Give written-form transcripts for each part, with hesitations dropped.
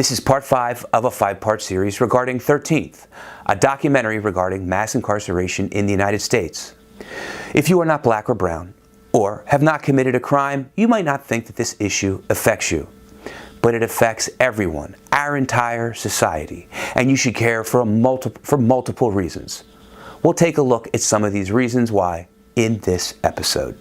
This is part 5 of a 5-part series regarding 13th, a documentary regarding mass incarceration in the United States. If you are not black or brown, or have not committed a crime, you might not think that this issue affects you. But it affects everyone, our entire society, and you should care for multiple reasons. We'll take a look at some of these reasons why in this episode.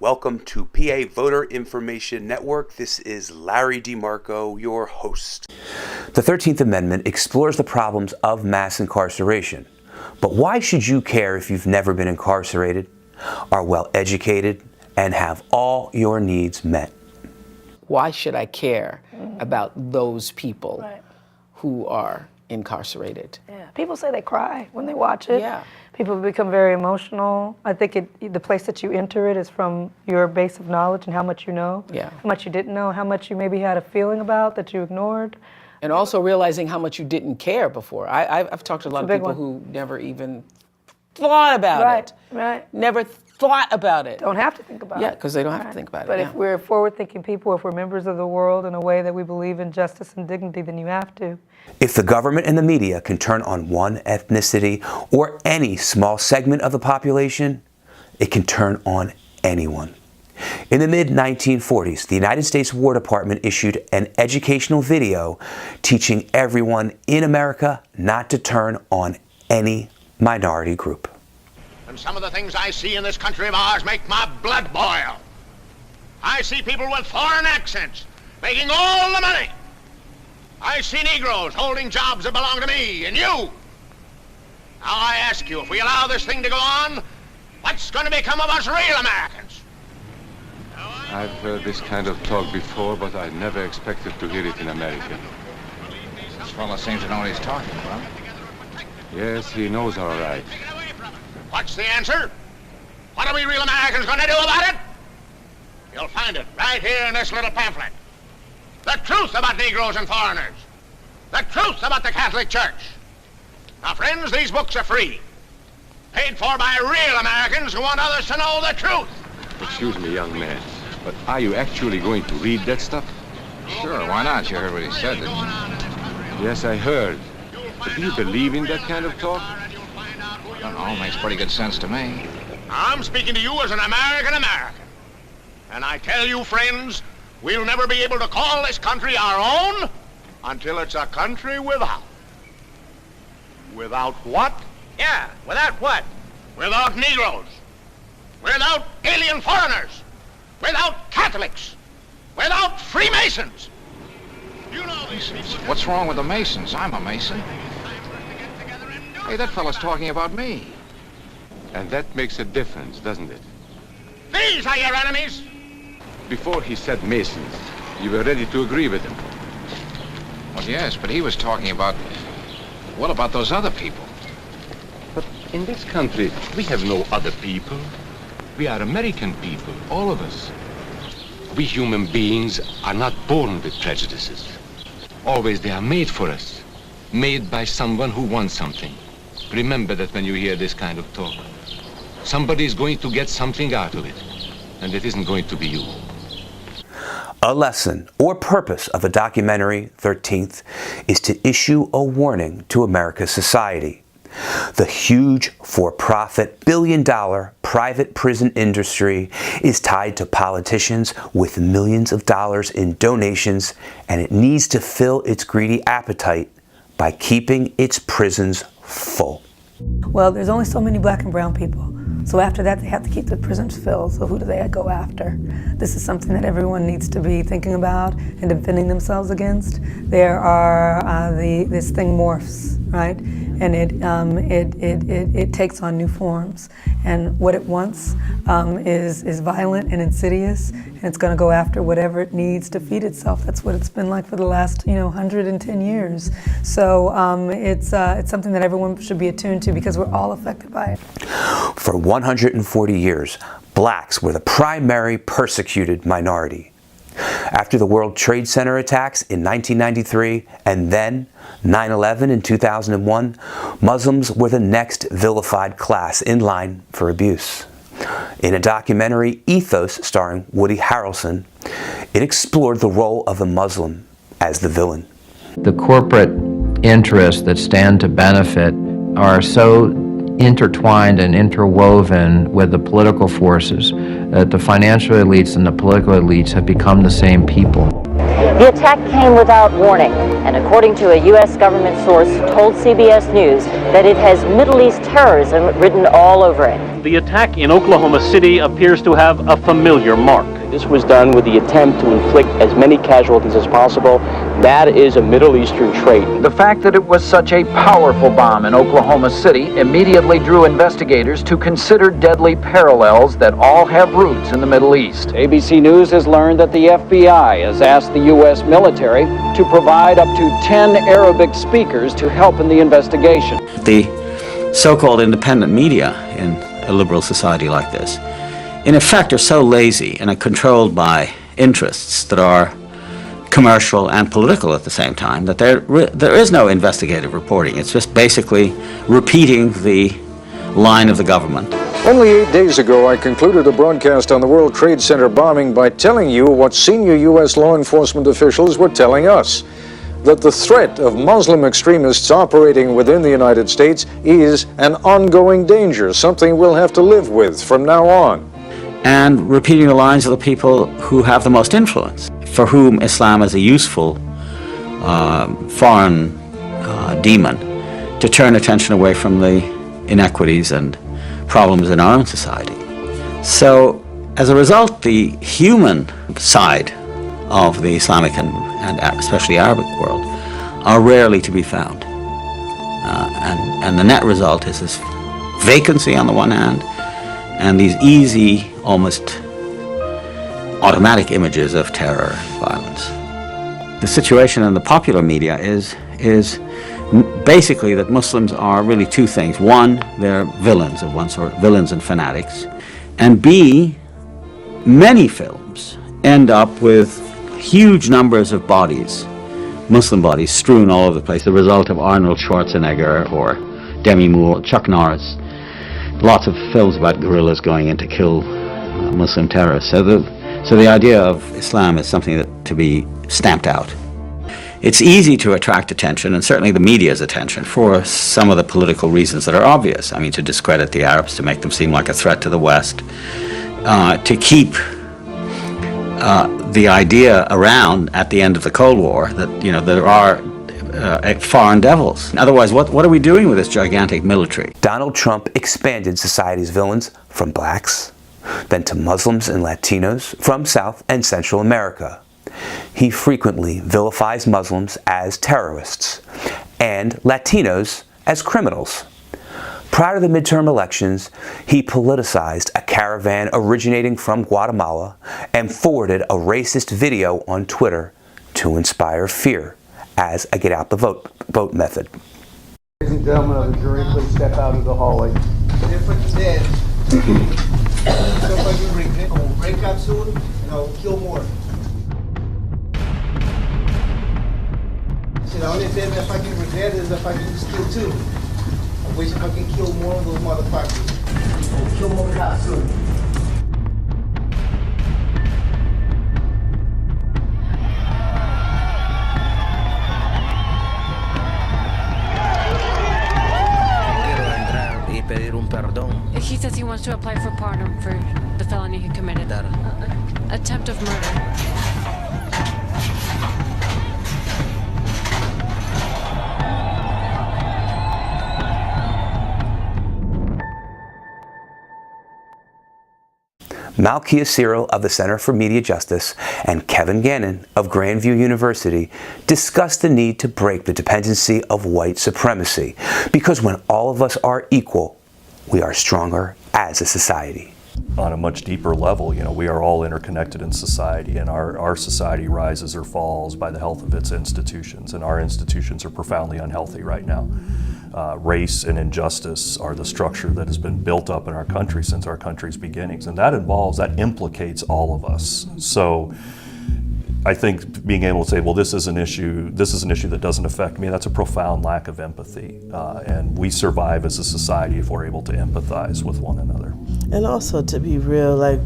Welcome to PA Voter Information Network. This is Larry DeMarco, your host. The 13th Amendment explores the problems of mass incarceration. But why should you care if you've never been incarcerated, are well educated, and have all your needs met? Why should I care about those people who are incarcerated? Yeah, people say they cry when they watch it. Yeah. People become very emotional. I think the place that you enter it is from your base of knowledge and how much you know, Yeah. how much you didn't know, how much you maybe had a feeling about that you ignored. And also realizing how much you didn't care before. I've talked to a lot of people who never even thought about it. Right. Never thought about it. Don't have to think about it. Yeah, because they don't have to think about But it. if we're forward-thinking people, if we're members of the world in a way that we believe in justice and dignity, then you have to. If the government and the media can turn on one ethnicity or any small segment of the population, it can turn on anyone. In the mid-1940s, the United States War Department issued an educational video teaching everyone in America not to turn on any minority group. And some of the things I see in this country of ours make my blood boil. I see people with foreign accents making all the money. I see Negroes holding jobs that belong to me and you. Now I ask you, if we allow this thing to go on, what's going to become of us real Americans? I've heard this kind of talk before, but I never expected to hear it in America. This fellow seems to know what he's talking about. Yes, he knows all right. What's the answer? What are we real Americans going to do about it? You'll find it right here in this little pamphlet. The truth about Negroes and foreigners. The truth about the Catholic Church. Now, friends, these books are free. Paid for by real Americans who want others to know the truth. Excuse me, young man, but are you actually going to read that stuff? Sure, why not? You heard what he said, didn't you? Yes, I heard. But do you believe in that kind of talk? I don't know, makes pretty good sense to me. I'm speaking to you as an American. And I tell you, friends, we'll never be able to call this country our own until it's a country without. Without what? Yeah, without what? Without Negroes. Without alien foreigners. Without Catholics. Without Freemasons. You know these people. What's wrong with the Masons? I'm a Mason. Hey, that fellow's talking about me. And that makes a difference, doesn't it? These are your enemies. Before he said Masons, you were ready to agree with him. Well, yes, but he was talking about, what about those other people? But in this country, we have no other people. We are American people, all of us. We human beings are not born with prejudices. Always they are made for us. Made by someone who wants something. Remember that when you hear this kind of talk. Somebody is going to get something out of it. And it isn't going to be you. A lesson or purpose of a documentary, 13th, is to issue a warning to America's society. The huge for-profit billion-dollar private prison industry is tied to politicians with millions of dollars in donations, and it needs to fill its greedy appetite by keeping its prisons full. Well, there's only so many black and brown people. So after that, they have to keep the prisons filled. So who do they go after? This is something that everyone needs to be thinking about and defending themselves against. There are this thing morphs, right? And it takes on new forms. And what it wants is violent and insidious, and it's going to go after whatever it needs to feed itself. That's what it's been like for the last 110 years. So it's something that everyone should be attuned to because we're all affected by it. For 140 years, blacks were the primary persecuted minority. After the World Trade Center attacks in 1993 and then 9/11 in 2001, Muslims were the next vilified class in line for abuse. In a documentary, Ethos, starring Woody Harrelson, it explored the role of the Muslim as the villain. The corporate interests that stand to benefit are so intertwined and interwoven with the political forces that the financial elites and the political elites have become the same people. The attack came without warning, and according to a U.S. government source told CBS News that it has Middle East terrorism written all over it. The attack in Oklahoma City appears to have a familiar mark. This was done with the attempt to inflict as many casualties as possible. That is a Middle Eastern trait. The fact that it was such a powerful bomb in Oklahoma City immediately drew investigators to consider deadly parallels that all have roots in the Middle East. ABC News has learned that the FBI has asked the U.S. military to provide up to 10 Arabic speakers to help in the investigation. The so-called independent media in a liberal society like this, in effect, are so lazy and are controlled by interests that are commercial and political at the same time that there is no investigative reporting. It's just basically repeating the line of the government. Only 8 days ago, I concluded a broadcast on the World Trade Center bombing by telling you what senior U.S. law enforcement officials were telling us, that the threat of Muslim extremists operating within the United States is an ongoing danger, something we'll have to live with from now on. And repeating the lines of the people who have the most influence, for whom Islam is a useful foreign demon to turn attention away from the inequities and problems in our own society. So, as a result, the human side of the Islamic and especially Arabic world are rarely to be found. And the net result is this vacancy on the one hand, and these easy, almost automatic images of terror and violence. The situation in the popular media is basically that Muslims are really two things. One, they're villains of one sort, villains and fanatics. And B, many films end up with huge numbers of bodies, Muslim bodies, strewn all over the place, the result of Arnold Schwarzenegger or Demi Moore, Chuck Norris. Lots of films about guerrillas going in to kill Muslim terrorists. So the idea of Islam is something that to be stamped out. It's easy to attract attention, and certainly the media's attention, for some of the political reasons that are obvious. I mean, to discredit the Arabs, to make them seem like a threat to the West, to keep the idea around at the end of the Cold War that, you know, there are foreign devils. Otherwise, what are we doing with this gigantic military? Donald Trump expanded society's villains from blacks, then to Muslims and Latinos from South and Central America. He frequently vilifies Muslims as terrorists and Latinos as criminals. Prior to the midterm elections, he politicized a caravan originating from Guatemala and forwarded a racist video on Twitter to inspire fear as a get-out-the-vote method. Ladies and gentlemen of the jury, please step out of the hallway. If I'm dead, so if I can break out soon, and I'll kill more. See, the only thing if I can regret is if I can kill two. I wish if I can kill more of those motherfuckers. I'll kill more cops soon. He says he wants to apply for pardon for the felony he committed. Attempt of murder. Malkia Cyril of the Center for Media Justice and Kevin Gannon of Grandview University discussed the need to break the dependency of white supremacy, because when all of us are equal, we are stronger as a society. On a much deeper level, you know, we are all interconnected in society, and our society rises or falls by the health of its institutions, and our institutions are profoundly unhealthy right now. Race and injustice are the structure that has been built up in our country since our country's beginnings, and that implicates all of us. So I think being able to say, well, this is an issue that doesn't affect me, that's a profound lack of empathy. And we survive as a society if we're able to empathize with one another. And also, to be real, like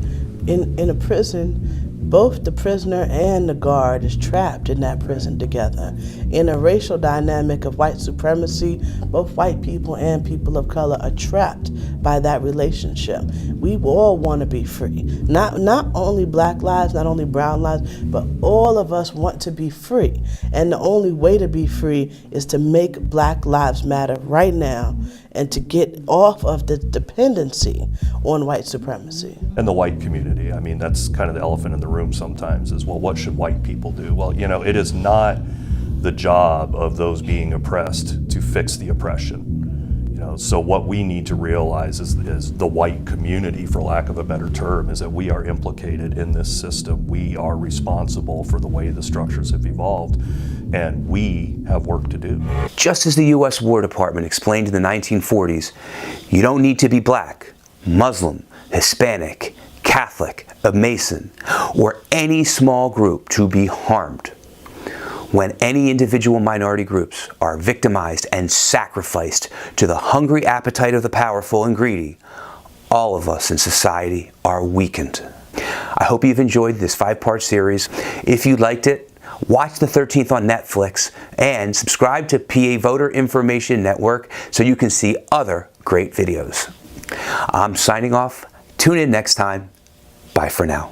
in a prison, both the prisoner and the guard is trapped in that prison together. In a racial dynamic of white supremacy, both white people and people of color are trapped by that relationship. We all want to be free. Not only black lives, not only brown lives, but all of us want to be free. And the only way to be free is to make Black Lives Matter right now and to get off of the dependency on white supremacy. And the white community, I mean, that's kind of the elephant in the room sometimes is, well, what should white people do? Well, you know, it is not the job of those being oppressed to fix the oppression. You know, so what we need to realize is the white community, for lack of a better term, is that we are implicated in this system. We are responsible for the way the structures have evolved, and we have work to do. Just as the U.S. War Department explained in the 1940s, you don't need to be black, Muslim, Hispanic, Catholic, a Mason, or any small group to be harmed. When any individual minority groups are victimized and sacrificed to the hungry appetite of the powerful and greedy, all of us in society are weakened. I hope you've enjoyed this 5-part series. If you liked it, watch the 13th on Netflix and subscribe to PA Voter Information Network so you can see other great videos. I'm signing off. Tune in next time. Bye for now.